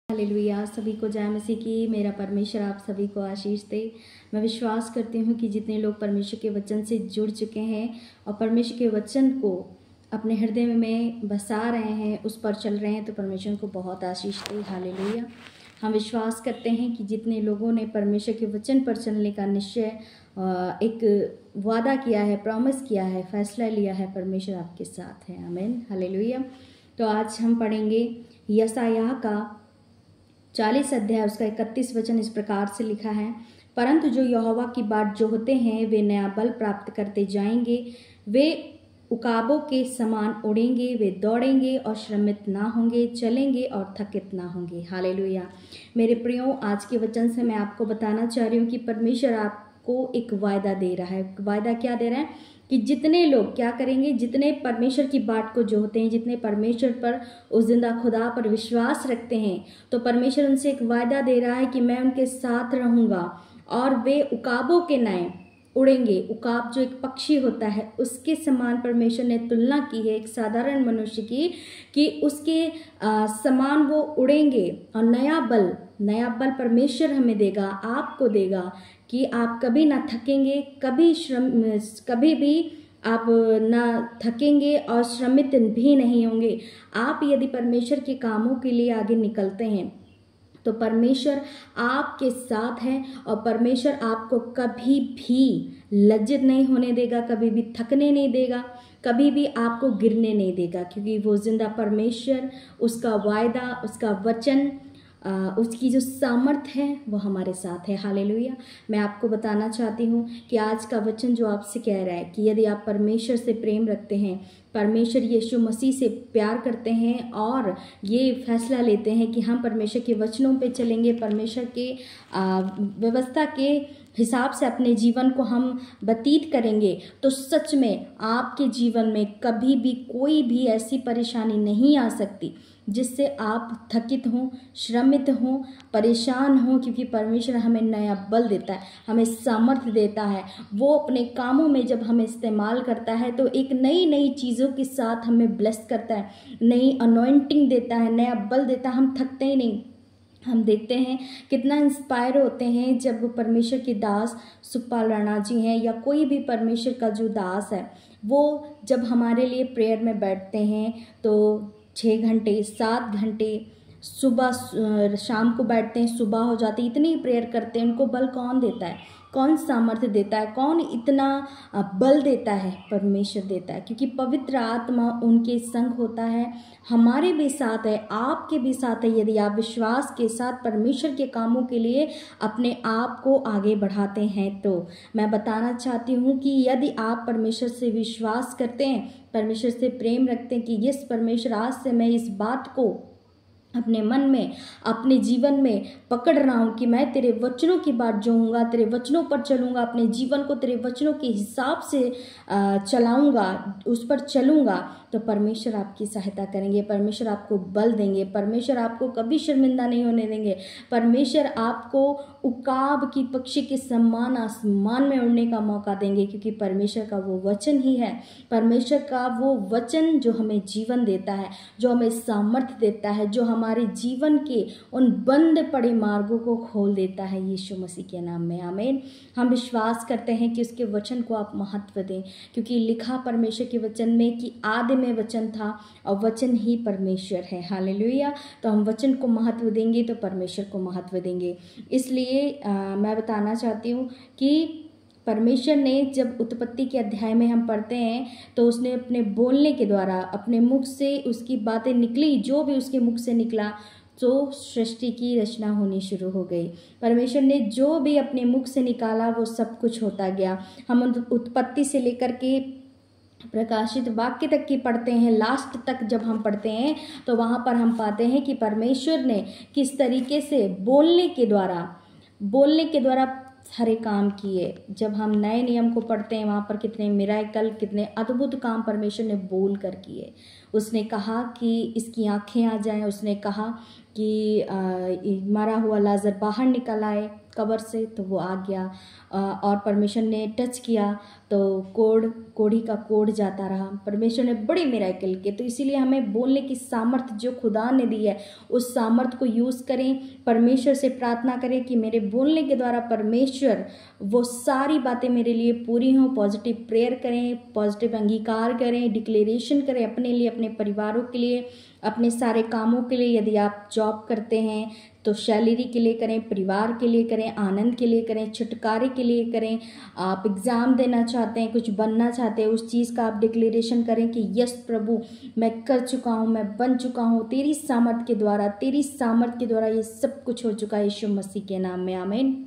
Hallelujah. सभी को जय मसीह की। मेरा परमेश्वर आप सभी को आशीष दे। मैं विश्वास करती हूँ कि जितने लोग परमेश्वर के वचन से जुड़ चुके हैं और परमेश्वर के वचन को अपने हृदय में बसा रहे हैं, उस पर चल रहे हैं, तो परमेश्वर को बहुत आशीष दे। हालेलुया। हम विश्वास करते हैं कि जितने लोगों ने परमेश्वर के वचन पर चलने का निश्चय एक वादा किया है, प्रॉमिस किया है, फैसला लिया है, परमेश्वर आपके साथ है। आमीन। हालेलुया। तो आज हम पढ़ेंगे यशायाह का 40 अध्याय, उसका 31 वचन इस प्रकार से लिखा है। परंतु जो यहोवा की बाट जोहते हैं वे नया बल प्राप्त करते जाएंगे, वे उकाबों के समान उड़ेंगे, वे दौड़ेंगे और श्रमित ना होंगे, चलेंगे और थकित ना होंगे। हालेलुया। मेरे प्रियो, आज के वचन से मैं आपको बताना चाह रही हूँ कि परमेश्वर आपको एक वायदा दे रहा है। वायदा क्या दे रहा है कि जितने लोग क्या करेंगे, जितने परमेश्वर की बाट को जोहते हैं, जितने परमेश्वर पर, उस जिंदा खुदा पर विश्वास रखते हैं, तो परमेश्वर उनसे एक वायदा दे रहा है कि मैं उनके साथ रहूँगा और वे उकाबों के नए उड़ेंगे। उकाब जो एक पक्षी होता है, उसके समान परमेश्वर ने तुलना की है एक साधारण मनुष्य की, कि उसके समान वो उड़ेंगे और नया बल परमेश्वर हमें देगा, आपको देगा, कि आप कभी ना थकेंगे, कभी भी आप ना थकेंगे और श्रमित भी नहीं होंगे। आप यदि परमेश्वर के कामों के लिए आगे निकलते हैं तो परमेश्वर आपके साथ है और परमेश्वर आपको कभी भी लज्जित नहीं होने देगा, कभी भी थकने नहीं देगा, कभी भी आपको गिरने नहीं देगा, क्योंकि वो जिंदा परमेश्वर, उसका वायदा, उसका वचन, उसकी जो सामर्थ है वो हमारे साथ है। हालेलुया। मैं आपको बताना चाहती हूँ कि आज का वचन जो आपसे कह रहा है कि यदि आप परमेश्वर से प्रेम रखते हैं, परमेश्वर यीशु मसीह से प्यार करते हैं और ये फैसला लेते हैं कि हम परमेश्वर के वचनों पे चलेंगे, परमेश्वर के व्यवस्था के हिसाब से अपने जीवन को हम व्यतीत करेंगे, तो सच में आपके जीवन में कभी भी कोई भी ऐसी परेशानी नहीं आ सकती जिससे आप थकित हों, श्रमित हों, परेशान हों, क्योंकि परमेश्वर हमें नया बल देता है, हमें सामर्थ्य देता है। वो अपने कामों में जब हमें इस्तेमाल करता है तो एक नई चीज़ों के साथ हमें ब्लेस करता है, नई अनॉइंटिंग देता है, नया बल देता है। हम थकते ही नहीं। हम देखते हैं कितना इंस्पायर होते हैं जब परमेश्वर के दास सुखपाल राणा जी हैं या कोई भी परमेश्वर का जो दास है, वो जब हमारे लिए प्रेयर में बैठते हैं तो 6 घंटे 7 घंटे सुबह शाम को बैठते हैं, सुबह हो जाती, इतनी प्रेयर करते हैं। उनको बल कौन देता है, कौन सामर्थ्य देता है, कौन इतना बल देता है? परमेश्वर देता है, क्योंकि पवित्र आत्मा उनके संग होता है, हमारे भी साथ है, आपके भी साथ है। यदि आप विश्वास के साथ परमेश्वर के कामों के लिए अपने आप को आगे बढ़ाते हैं तो मैं बताना चाहती हूँ कि यदि आप परमेश्वर से विश्वास करते हैं, परमेश्वर से प्रेम रखते हैं कि यस परमेश्वर, आज से मैं इस बात को अपने मन में, अपने जीवन में पकड़ रहा हूँ कि मैं तेरे वचनों की बात जोऊंगा, तेरे वचनों पर चलूंगा, अपने जीवन को तेरे वचनों के हिसाब से चलाऊंगा, उस पर चलूंगा, तो परमेश्वर आपकी सहायता करेंगे, परमेश्वर आपको बल देंगे, परमेश्वर आपको कभी शर्मिंदा नहीं होने देंगे, परमेश्वर आपको उकाब की पक्षी के समान आसमान में उड़ने का मौका देंगे, क्योंकि परमेश्वर का वो वचन ही है, परमेश्वर का वो वचन जो हमें जीवन देता है, जो हमें सामर्थ्य देता है, जो हमारे जीवन के उन बंद पड़े मार्गों को खोल देता है, यीशु मसीह के नाम में। आमीन। हम विश्वास करते हैं कि उसके वचन को आप महत्व दें, क्योंकि लिखा परमेश्वर के वचन में कि आदि में वचन था और वचन ही परमेश्वर है। हालेलुया। तो हम वचन को महत्व देंगे तो परमेश्वर को महत्व देंगे। इसलिए मैं बताना चाहती हूँ कि परमेश्वर ने, जब उत्पत्ति के अध्याय में हम पढ़ते हैं, तो उसने अपने बोलने के द्वारा, अपने मुख से उसकी बातें निकली, जो भी उसके मुख से निकला तो सृष्टि की रचना होनी शुरू हो गई। परमेश्वर ने जो भी अपने मुख से निकाला वो सब कुछ होता गया। हम उत्पत्ति से लेकर के प्रकाशित वाक्य तक की पढ़ते हैं, लास्ट तक जब हम पढ़ते हैं तो वहाँ पर हम पाते हैं कि परमेश्वर ने किस तरीके से बोलने के द्वारा सारे काम किए। जब हम नए नियम को पढ़ते हैं वहाँ पर कितने मिराकल, कितने अद्भुत काम परमेश्वर ने बोल कर किए। उसने कहा कि इसकी आंखें आ जाएं, उसने कहा कि मरा हुआ लाजर बाहर निकल आए कब्र से, तो वो आ गया। और परमेश्वर ने टच किया तो कोढ़ी का कोढ़ जाता रहा। परमेश्वर ने बड़े मिरेकल किए। तो इसीलिए हमें बोलने की सामर्थ जो खुदा ने दी है, उस सामर्थ को यूज़ करें। परमेश्वर से प्रार्थना करें कि मेरे बोलने के द्वारा परमेश्वर वो सारी बातें मेरे लिए पूरी हों। पॉजिटिव प्रेयर करें, पॉजिटिव अंगीकार करें, डिक्लेरेशन करें अपने लिए, अपने परिवारों के लिए, अपने सारे कामों के लिए। यदि आप जॉब करते हैं तो सैलरी के लिए करें, परिवार के लिए करें, आनंद के लिए करें, छुटकारे के लिए करें। आप एग्ज़ाम देना चाहते हैं, कुछ बनना चाहते हैं, उस चीज़ का आप डिक्लेरेशन करें कि यस प्रभु, मैं कर चुका हूँ, मैं बन चुका हूँ, तेरी सामर्थ के द्वारा, तेरी सामर्थ के द्वारा ये सब कुछ हो चुका है यीशु मसीह के नाम में। आमीन।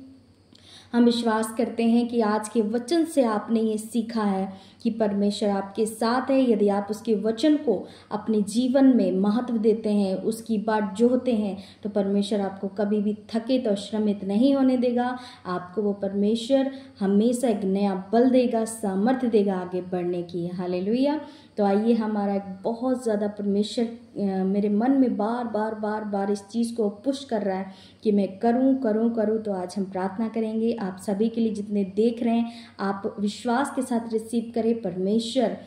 हम विश्वास करते हैं कि आज के वचन से आपने ये सीखा है कि परमेश्वर आपके साथ है। यदि आप उसके वचन को अपने जीवन में महत्व देते हैं, उसकी बात जोहते हैं, तो परमेश्वर आपको कभी भी थकित और श्रमित नहीं होने देगा। आपको वो परमेश्वर हमेशा एक नया बल देगा, सामर्थ्य देगा आगे बढ़ने की। हालेलुया। तो आइए, हमारा एक बहुत ज़्यादा परमेश्वर मेरे मन में बार बार इस चीज़ को पुश कर रहा है कि मैं करूं। तो आज हम प्रार्थना करेंगे आप सभी के लिए, जितने देख रहे हैं, आप विश्वास के साथ रिसीव करें। परमेश्वर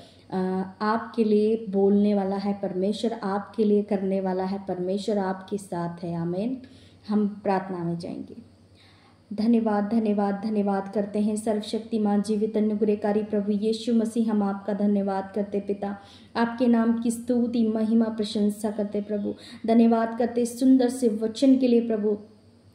आपके लिए बोलने वाला है, परमेश्वर आपके लिए करने वाला है, परमेश्वर आपके साथ है। आमीन। हम प्रार्थना में जाएंगे। धन्यवाद करते हैं सर्वशक्तिमान जीवित अनुग्रहकारी प्रभु यीशु मसीह। हम आपका धन्यवाद करते पिता, आपके नाम की स्तुति महिमा प्रशंसा करते प्रभु। धन्यवाद करते सुंदर से वचन के लिए प्रभु,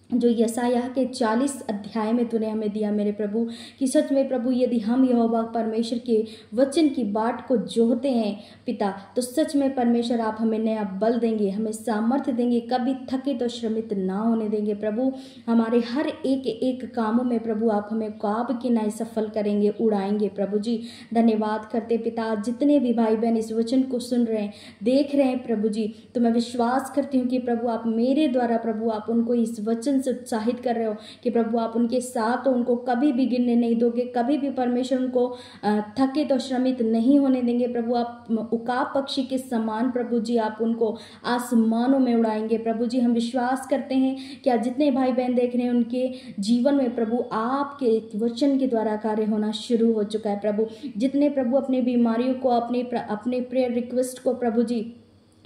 जो यशायाह के 40 अध्याय में तूने हमें दिया मेरे प्रभु, कि सच में प्रभु यदि हम यहोवा परमेश्वर के वचन की बाट को जोहते हैं पिता, तो सच में परमेश्वर आप हमें नया बल देंगे, हमें सामर्थ्य देंगे, कभी थकित और श्रमित ना होने देंगे प्रभु। हमारे हर एक कामों में प्रभु आप हमें ख्वाब की नाई सफल करेंगे, उड़ाएंगे प्रभु जी। धन्यवाद करते पिता, जितने भी भाई बहन इस वचन को सुन रहे हैं, देख रहे हैं प्रभु जी, तो मैं विश्वास करती हूँ कि प्रभु आप मेरे द्वारा प्रभु आप उनको इस वचन से उत्साहित कर रहे हो कि प्रभु आप उनके साथ हो, उनको कभी भी गिरने नहीं दोगे, कभी भी परमेश्वर उनको थकित और श्रमित नहीं होने देंगे प्रभु। आप उकाब पक्षी के समान प्रभु जी आप उनको आसमानों में उड़ाएंगे प्रभु जी। हम विश्वास करते हैं कि आज जितने भाई बहन देख रहे हैं, उनके जीवन में प्रभु आपके वचन के द्वारा कार्य होना शुरू हो चुका है प्रभु। जितने प्रभु अपनी बीमारियों को, अपने प्रेयर रिक्वेस्ट को प्रभु जी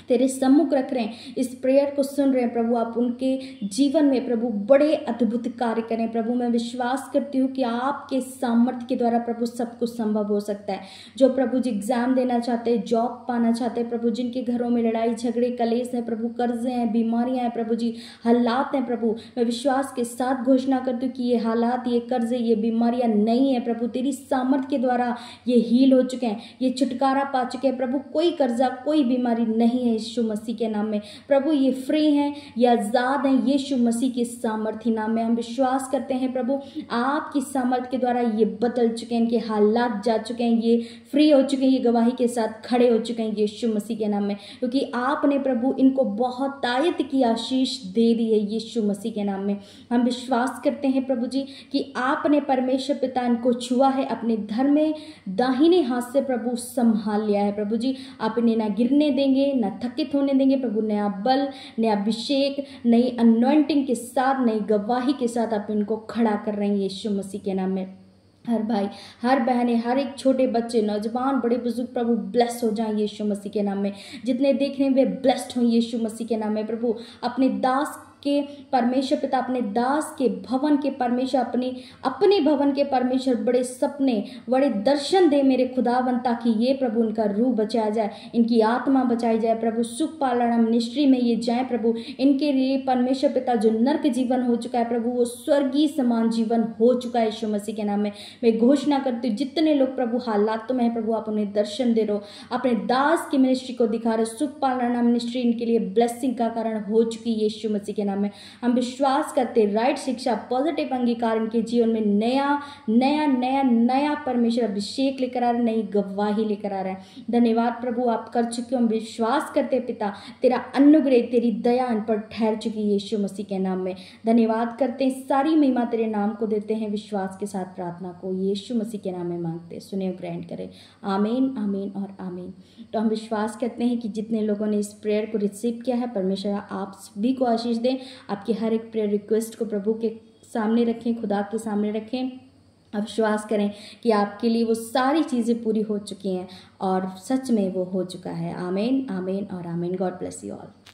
तेरे सम्मुख रख रहे हैं, इस प्रेयर को सुन रहे हैं प्रभु, आप उनके जीवन में प्रभु बड़े अद्भुत कार्य करें प्रभु। मैं विश्वास करती हूँ कि आपके सामर्थ्य के द्वारा प्रभु सब कुछ संभव हो सकता है। जो प्रभु जी एग्जाम देना चाहते हैं, जॉब पाना चाहते हैं प्रभु, जिनके घरों में लड़ाई झगड़े कलेश हैं प्रभु, कर्जे हैं, बीमारियां हैं प्रभु जी, हालात हैं प्रभु, मैं विश्वास के साथ घोषणा करती हूँ कि ये हालात, ये कर्जे, ये बीमारियां नहीं है प्रभु, तेरी सामर्थ्य के द्वारा ये हील हो चुके हैं, ये छुटकारा पा चुके हैं प्रभु। कोई कर्जा, कोई बीमारी नहीं है यीशु मसीह के नाम में प्रभु। ये फ्री हैं, ये आजाद हैं यीशु मसीह के सामर्थ्य नाम में। हम विश्वास करते हैं प्रभु आपकी सामर्थ्य के द्वारा ये बदल चुके हैं, इनके हालात जा चुके हैं, ये फ्री हो चुके हैं, ये गवाही के साथ खड़े हो चुके हैं यीशु मसीह के नाम में, क्योंकि आपने प्रभु इनको बहुत आयत की आशीष दे दी है यीशु मसीह के नाम में। हम विश्वास करते हैं प्रभु जी कि आपने परमेश्वर पिता इनको छुआ है, अपने धर्म में दाहिने हाथ से प्रभु संभाल लिया है प्रभु जी। आप इन्हें ना गिरने देंगे, ना थकित होने देंगे प्रभु। नया बल, नया अभिषेक, नई अनॉइंटिंग के साथ, नई गवाही के साथ आप इनको खड़ा कर रहे हैं यीशु मसीह के नाम में। हर भाई, हर बहनें, हर एक छोटे बच्चे, नौजवान, बड़े बुजुर्ग प्रभु ब्लेस हो जाएं यीशु मसीह के नाम में। जितने देख रहे हैं वे ब्लेस्ड हों यीशु मसीह के नाम में प्रभु। अपने दास के परमेश्वर पिता, अपने दास के भवन के परमेश्वर, अपने भवन के परमेश्वर बड़े सपने, बड़े दर्शन दे मेरे खुदावन, ताकि ये प्रभु उनका रूह बचाया जाए, इनकी आत्मा बचाई जाए प्रभु। सुख पालना मिनिस्ट्री में ये जाए प्रभु। इनके लिए परमेश्वर पिता जो नर्क जीवन हो चुका है प्रभु, वो स्वर्गीय समान जीवन हो चुका है यीशु मसीह के नाम में। मैं घोषणा करती हूँ जितने लोग प्रभु हालातों में है प्रभु, आप उन्हें दर्शन दे रहे हो, अपने दास की मिनिस्ट्री को दिखा रहे हो। सुख पालना मिनिस्ट्री इनके लिए ब्लेसिंग का कारण हो चुकी है यीशु मसीह के नाम नाम में। हम विश्वास करते राइट शिक्षा, पॉजिटिव अंगीकार इनके जीवन में नया नया नया नया परमेश्वर अभिषेक लेकर आ रहा है, नई गवाही लेकर आ रहा है। धन्यवाद प्रभु, आप कर चुके हो। हम विश्वास करते पिता, तेरा अनुग्रह, तेरी दया इन पर ठहर चुकी है यीशु मसीह के नाम में। धन्यवाद करते हैं, सारी महिमा तेरे नाम को देते हैं। विश्वास के साथ प्रार्थना को यीशु मसीह के नाम में मांगते हैं, सुने और ग्रहण करें। आमीन आमीन और आमीन। तो हम विश्वास करते हैं कि जितने लोगों ने इस प्रेयर को रिसीव किया है, परमेश्वर आप सभी को आशीष दें। आपकी हर एक प्रेयर रिक्वेस्ट को प्रभु के सामने रखें, खुदा के सामने रखें। अब विश्वास करें कि आपके लिए वो सारी चीज़ें पूरी हो चुकी हैं और सच में वो हो चुका है। आमीन आमीन और आमीन। God bless you all.